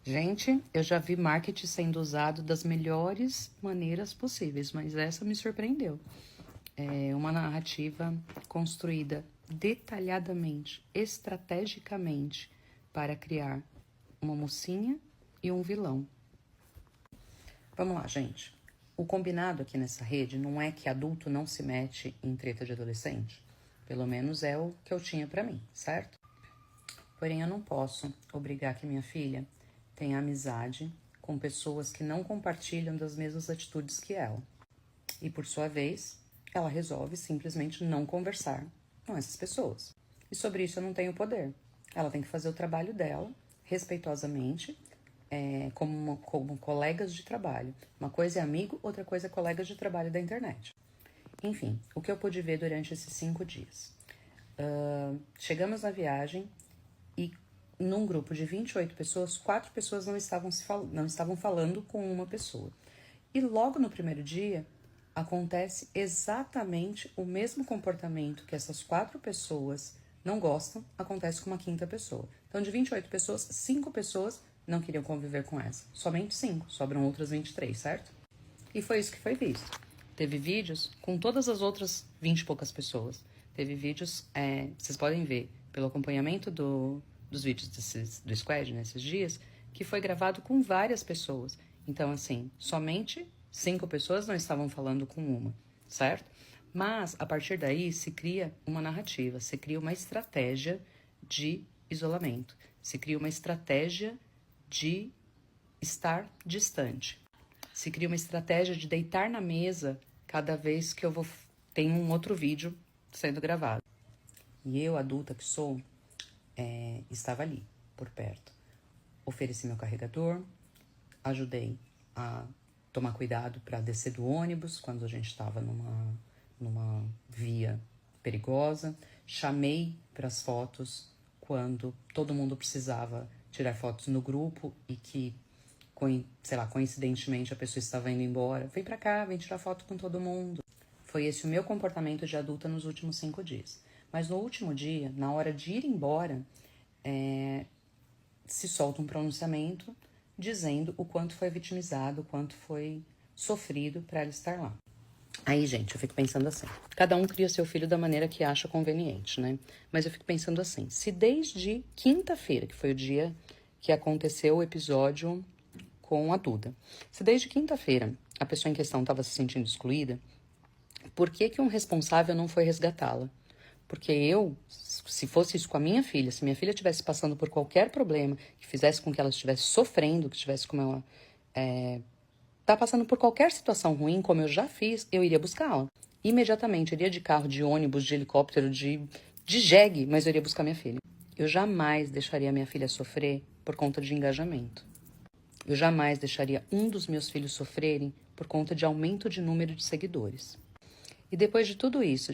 Gente, eu já vi marketing sendo usado das melhores maneiras possíveis, mas essa me surpreendeu. É uma narrativa construída detalhadamente, estrategicamente, para criar uma mocinha e um vilão. Vamos lá, gente. O combinado aqui nessa rede não é que adulto não se mete em treta de adolescente. Pelo menos é o que eu tinha pra mim, certo? Porém, eu não posso obrigar que minha filha tenha amizade com pessoas que não compartilham das mesmas atitudes que ela. E, por sua vez, ela resolve simplesmente não conversar com essas pessoas. E sobre isso eu não tenho poder. Ela tem que fazer o trabalho dela, respeitosamente, como colegas de trabalho. Uma coisa é amigo, outra coisa é colegas de trabalho da internet. Enfim, o que eu pude ver durante esses 5 dias? Chegamos na viagem e num grupo de 28 pessoas, 4 pessoas não estavam falando com uma pessoa. E logo no primeiro dia, acontece exatamente o mesmo comportamento que essas 4 pessoas não gostam, acontece com uma quinta pessoa. Então, de 28 pessoas, 5 pessoas não queriam conviver com essa. Somente 5, sobram outras 23, certo? E foi isso que foi visto. Teve vídeos com todas as outras 20 e poucas pessoas. Teve vídeos, vocês podem ver, pelo acompanhamento dos vídeos do Squad nesses dias, que foi gravado com várias pessoas. Então, assim, somente 5 pessoas não estavam falando com uma, certo? Mas, a partir daí, se cria uma narrativa, se cria uma estratégia de isolamento, se cria uma estratégia de estar distante. Se cria uma estratégia de deitar na mesa cada vez que tem um outro vídeo sendo gravado. E eu, adulta que sou, estava ali, por perto. Ofereci meu carregador, ajudei a tomar cuidado para descer do ônibus quando a gente estava numa via perigosa. Chamei para as fotos quando todo mundo precisava tirar fotos no grupo e que, sei lá, coincidentemente a pessoa estava indo embora. Vem pra cá, vem tirar foto com todo mundo. Foi esse o meu comportamento de adulta nos últimos 5 dias. Mas no último dia, na hora de ir embora, se solta um pronunciamento dizendo o quanto foi vitimizado, o quanto foi sofrido para ela estar lá. Aí, gente, eu fico pensando assim, cada um cria seu filho da maneira que acha conveniente, né? Mas eu fico pensando assim, se desde quinta-feira, que foi o dia que aconteceu o episódio com a Duda, se desde quinta-feira a pessoa em questão estava se sentindo excluída, por que um responsável não foi resgatá-la? Porque se fosse isso com a minha filha, se minha filha estivesse passando por qualquer problema que fizesse com que ela estivesse sofrendo, que estivesse como ela tá passando por qualquer situação ruim, como eu já fiz, eu iria buscá-la. Imediatamente, eu iria de carro, de ônibus, de helicóptero, de jegue, mas eu iria buscar minha filha. Eu jamais deixaria minha filha sofrer por conta de engajamento. Eu jamais deixaria um dos meus filhos sofrerem por conta de aumento de número de seguidores. E depois de tudo isso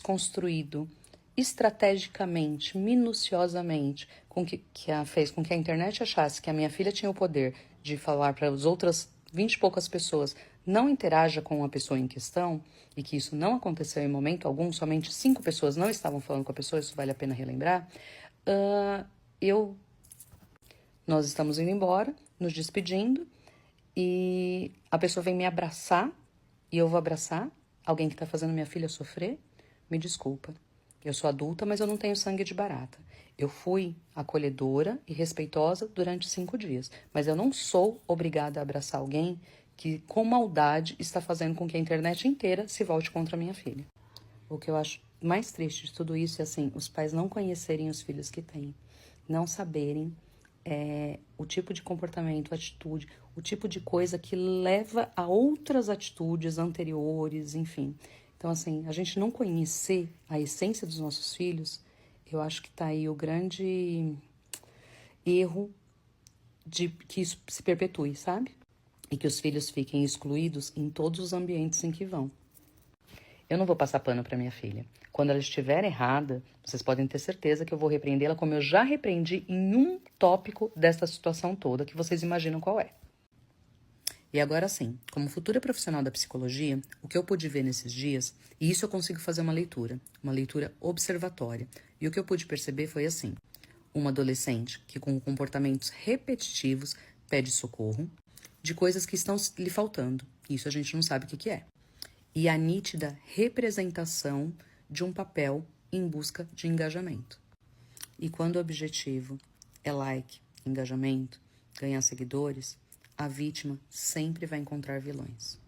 construído estrategicamente, minuciosamente, fez com que a internet achasse que a minha filha tinha o poder de falar para as outras 20 e poucas pessoas não interaja com a pessoa em questão, e que isso não aconteceu em momento algum, somente 5 pessoas não estavam falando com a pessoa, isso vale a pena relembrar, nós estamos indo embora, nos despedindo, e a pessoa vem me abraçar, e eu vou abraçar alguém que está fazendo minha filha sofrer. Me desculpa, eu sou adulta, mas eu não tenho sangue de barata. Eu fui acolhedora e respeitosa durante 5 dias, mas eu não sou obrigada a abraçar alguém que, com maldade, está fazendo com que a internet inteira se volte contra a minha filha. O que eu acho mais triste de tudo isso é, assim, os pais não conhecerem os filhos que têm, não saberem o tipo de comportamento, atitude, o tipo de coisa que leva a outras atitudes anteriores, enfim. Então, assim, a gente não conhecer a essência dos nossos filhos, eu acho que tá aí o grande erro de que isso se perpetue, sabe? E que os filhos fiquem excluídos em todos os ambientes em que vão. Eu não vou passar pano para minha filha. Quando ela estiver errada, vocês podem ter certeza que eu vou repreendê-la como eu já repreendi em um tópico desta situação toda, que vocês imaginam qual é. E agora sim, como futura profissional da psicologia, o que eu pude ver nesses dias, e isso eu consigo fazer uma leitura observatória. E o que eu pude perceber foi assim: uma adolescente que com comportamentos repetitivos pede socorro de coisas que estão lhe faltando. Isso a gente não sabe o que é. E a nítida representação de um papel em busca de engajamento. E quando o objetivo é like, engajamento, ganhar seguidores, a vítima sempre vai encontrar vilões.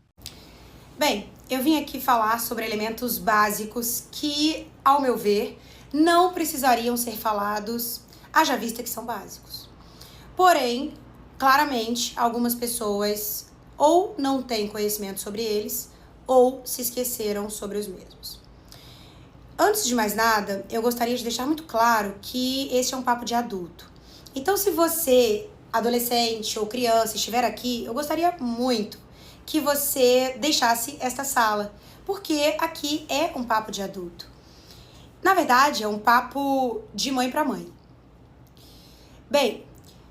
Bem, eu vim aqui falar sobre elementos básicos que, ao meu ver, não precisariam ser falados, haja vista que são básicos. Porém, claramente, algumas pessoas ou não têm conhecimento sobre eles ou se esqueceram sobre os mesmos. Antes de mais nada, eu gostaria de deixar muito claro que este é um papo de adulto. Então, se você, adolescente ou criança, estiver aqui, eu gostaria muito que você deixasse esta sala, porque aqui é um papo de adulto. Na verdade, é um papo de mãe para mãe. Bem,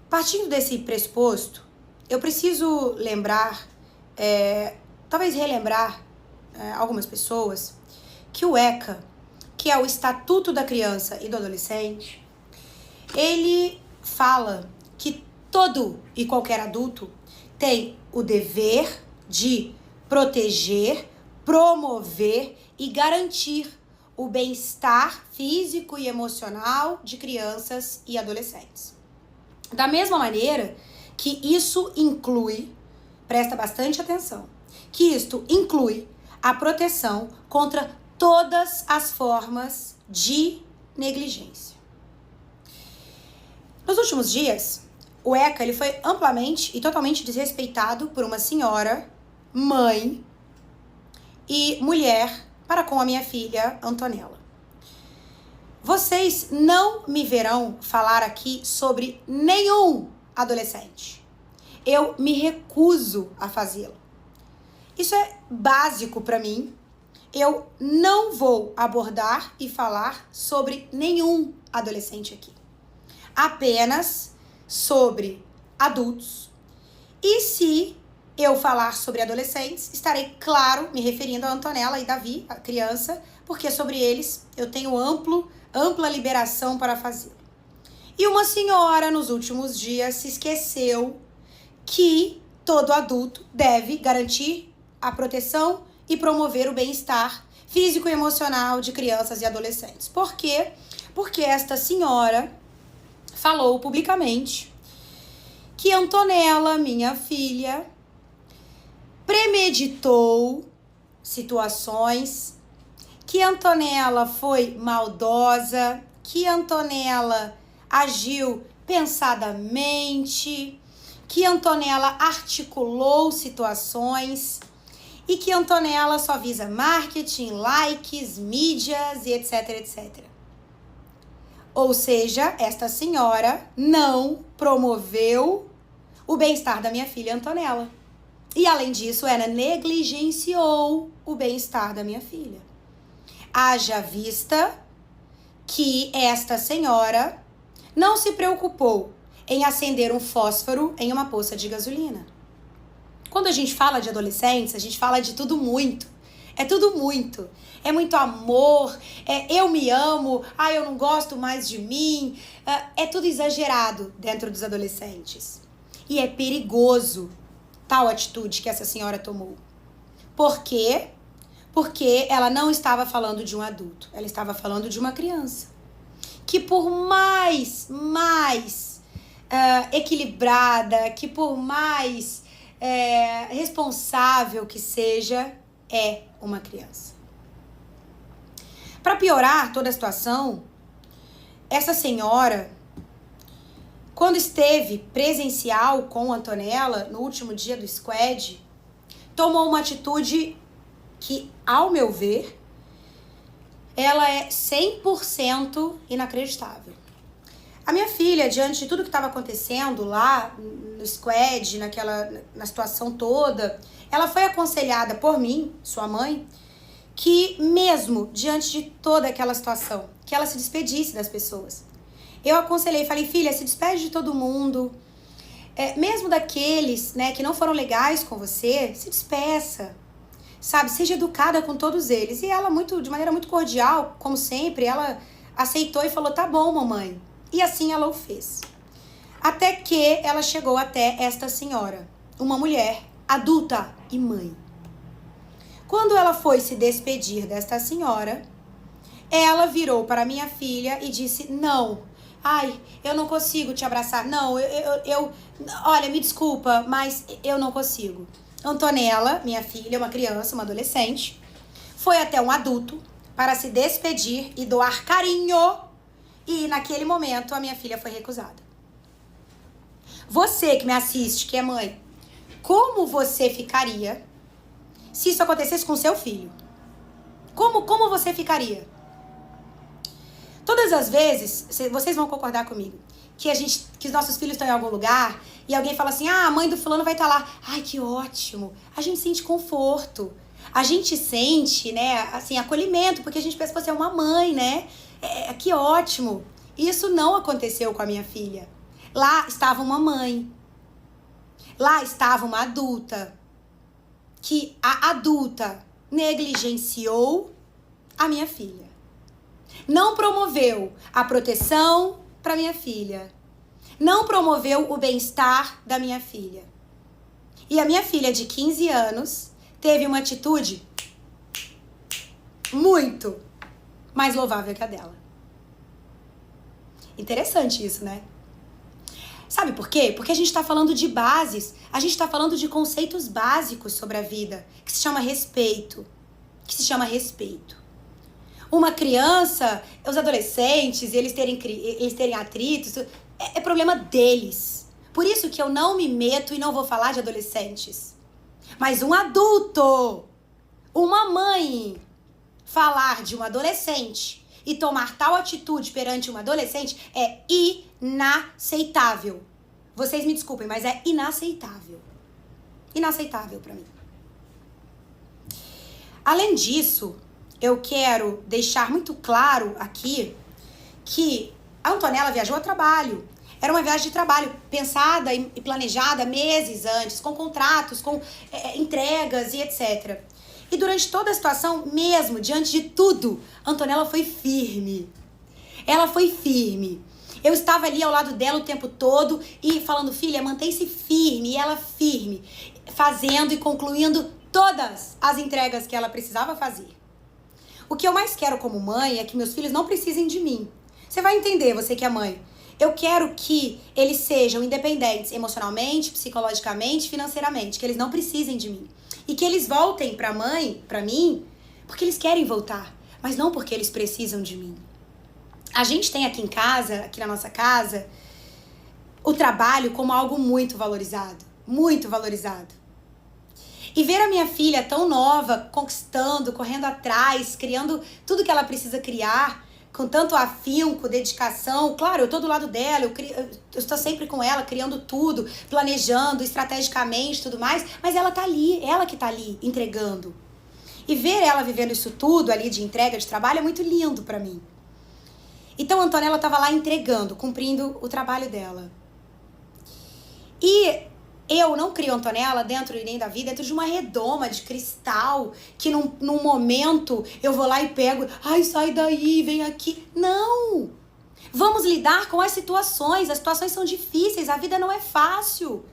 partindo desse pressuposto, eu preciso lembrar, talvez relembrar algumas pessoas, que o ECA, que é o Estatuto da Criança e do Adolescente, ele fala que todo e qualquer adulto tem o dever de proteger, promover e garantir o bem-estar físico e emocional de crianças e adolescentes. Da mesma maneira que isso inclui, presta bastante atenção, que isto inclui a proteção contra todas as formas de negligência. Nos últimos dias, o ECA ele foi amplamente e totalmente desrespeitado por uma senhora, mãe e mulher para com a minha filha Antonella. Vocês não me verão falar aqui sobre nenhum adolescente. Eu me recuso a fazê-lo. Isso é básico para mim. Eu não vou abordar e falar sobre nenhum adolescente aqui. Apenas sobre adultos. E se eu falar sobre adolescentes, estarei, claro, me referindo a Antonella e Davi, a criança, porque sobre eles eu tenho ampla liberação para fazê-lo. E uma senhora, nos últimos dias, se esqueceu que todo adulto deve garantir a proteção e promover o bem-estar físico e emocional de crianças e adolescentes. Por quê? Porque esta senhora falou publicamente que Antonella, minha filha, premeditou situações, que Antonella foi maldosa, que Antonella agiu pensadamente, que Antonella articulou situações e que Antonella só visa marketing, likes, mídias e etc, etc. Ou seja, esta senhora não promoveu o bem-estar da minha filha Antonella. E, além disso, ela negligenciou o bem-estar da minha filha. Haja vista que esta senhora não se preocupou em acender um fósforo em uma poça de gasolina. Quando a gente fala de adolescentes, a gente fala de tudo muito. É tudo muito. É muito amor, eu me amo, eu não gosto mais de mim. É tudo exagerado dentro dos adolescentes. E é perigoso tal atitude que essa senhora tomou. Por quê? Porque ela não estava falando de um adulto, ela estava falando de uma criança. Que por mais equilibrada, que por mais responsável que seja, é uma criança. Para piorar toda a situação, essa senhora, quando esteve presencial com Antonella, no último dia do squad, tomou uma atitude que, ao meu ver, ela é 100% inacreditável. A minha filha, diante de tudo que estava acontecendo lá no squad, na situação toda, ela foi aconselhada por mim, sua mãe, que mesmo diante de toda aquela situação, que ela se despedisse das pessoas. Eu aconselhei, falei, filha, se despede de todo mundo, mesmo daqueles, né, que não foram legais com você, se despeça, sabe, seja educada com todos eles. E ela, de maneira muito cordial, como sempre, ela aceitou e falou, tá bom, mamãe, E assim ela o fez. Até que ela chegou até esta senhora, uma mulher adulta e mãe. Quando ela foi se despedir desta senhora, ela virou para minha filha e disse: não, ai, eu não consigo te abraçar. Não, olha, me desculpa, mas eu não consigo. Antonella, minha filha, uma criança, uma adolescente, foi até um adulto para se despedir e doar carinho. E naquele momento a minha filha foi recusada. Você que me assiste, que é mãe, como você ficaria se isso acontecesse com seu filho? Como você ficaria? Todas as vezes, vocês vão concordar comigo, que os nossos filhos estão em algum lugar e alguém fala assim: ah, a mãe do fulano vai estar lá. Ai, que ótimo. A gente sente conforto. A gente sente, né, assim, acolhimento, porque a gente pensa que você é uma mãe, né? Que ótimo. Isso não aconteceu com a minha filha. Lá estava uma mãe. Lá estava uma adulta. Que a adulta negligenciou a minha filha. Não promoveu a proteção para minha filha. Não promoveu o bem-estar da minha filha. E a minha filha de 15 anos teve uma atitude muito mais louvável que a dela. Interessante isso, né? Sabe por quê? Porque a gente está falando de bases, a gente está falando de conceitos básicos sobre a vida, que se chama respeito. Uma criança, os adolescentes, eles terem atritos, é problema deles. Por isso que eu não me meto e não vou falar de adolescentes. Mas um adulto, uma mãe, falar de um adolescente e tomar tal atitude perante uma adolescente é inaceitável. Vocês me desculpem, mas é inaceitável. Inaceitável pra mim. Além disso, eu quero deixar muito claro aqui que a Antonella viajou a trabalho. Era uma viagem de trabalho pensada e planejada meses antes, com contratos, com entregas e etc. E durante toda a situação, mesmo diante de tudo, a Antonella foi firme. Ela foi firme. Eu estava ali ao lado dela o tempo todo e falando: filha, mantém-se firme. E ela firme, fazendo e concluindo todas as entregas que ela precisava fazer. O que eu mais quero como mãe é que meus filhos não precisem de mim. Você vai entender, você que é mãe. Eu quero que eles sejam independentes emocionalmente, psicologicamente, financeiramente. Que eles não precisem de mim. E que eles voltem pra mãe, pra mim, porque eles querem voltar. Mas não porque eles precisam de mim. A gente tem aqui em casa, aqui na nossa casa, o trabalho como algo muito valorizado. Muito valorizado. E ver a minha filha tão nova, conquistando, correndo atrás, criando tudo que ela precisa criar, com tanto afinco, dedicação. Claro, eu tô do lado dela, eu estou sempre com ela, criando tudo, planejando estrategicamente, tudo mais. Mas ela tá ali, ela que tá ali, entregando. E ver ela vivendo isso tudo ali de entrega, de trabalho, é muito lindo pra mim. Então, a Antonella tava lá entregando, cumprindo o trabalho dela. E eu não crio a Antonella dentro nem da vida, dentro de uma redoma de cristal, que num momento eu vou lá e pego, ai, sai daí, vem aqui. Não! Vamos lidar com as situações são difíceis, a vida não é fácil.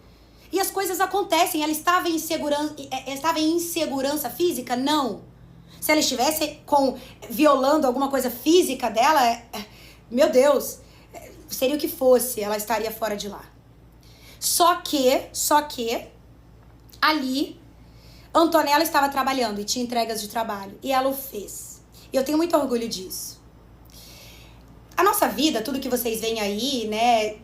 E as coisas acontecem. Ela estava em insegurança física? Não. Se ela estivesse violando alguma coisa física dela, meu Deus, seria o que fosse, ela estaria fora de lá. Só que, ali, Antonella estava trabalhando e tinha entregas de trabalho. E ela o fez. E eu tenho muito orgulho disso. A nossa vida, tudo que vocês veem aí, né?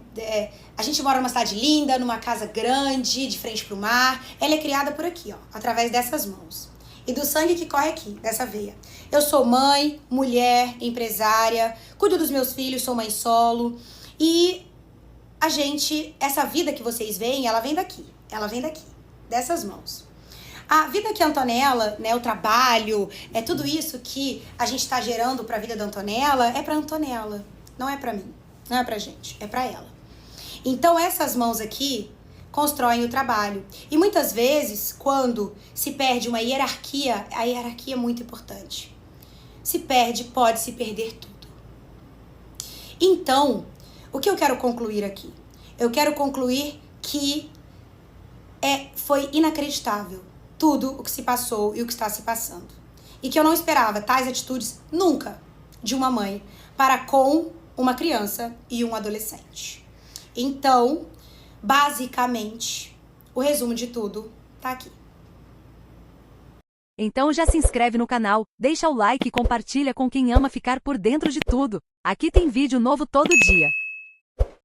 A gente mora numa cidade linda, numa casa grande, de frente pro mar. Ela é criada por aqui, ó, através dessas mãos. E do sangue que corre aqui, dessa veia. Eu sou mãe, mulher, empresária, cuido dos meus filhos, sou mãe solo. E essa vida que vocês veem, ela vem daqui, dessas mãos. A vida que a Antonella, né, o trabalho, tudo isso que a gente tá gerando pra vida da Antonella, é pra Antonella, não é pra mim, não é pra gente, é pra ela. Então essas mãos aqui constroem o trabalho. E muitas vezes, quando se perde uma hierarquia, a hierarquia é muito importante. Se perde, pode se perder tudo. Então, O que eu quero concluir aqui? Eu quero concluir que foi inacreditável tudo o que se passou e o que está se passando. E que eu não esperava tais atitudes nunca de uma mãe para com uma criança e um adolescente. Então, basicamente, o resumo de tudo tá aqui. Então já se inscreve no canal, deixa o like e compartilha com quem ama ficar por dentro de tudo. Aqui tem vídeo novo todo dia.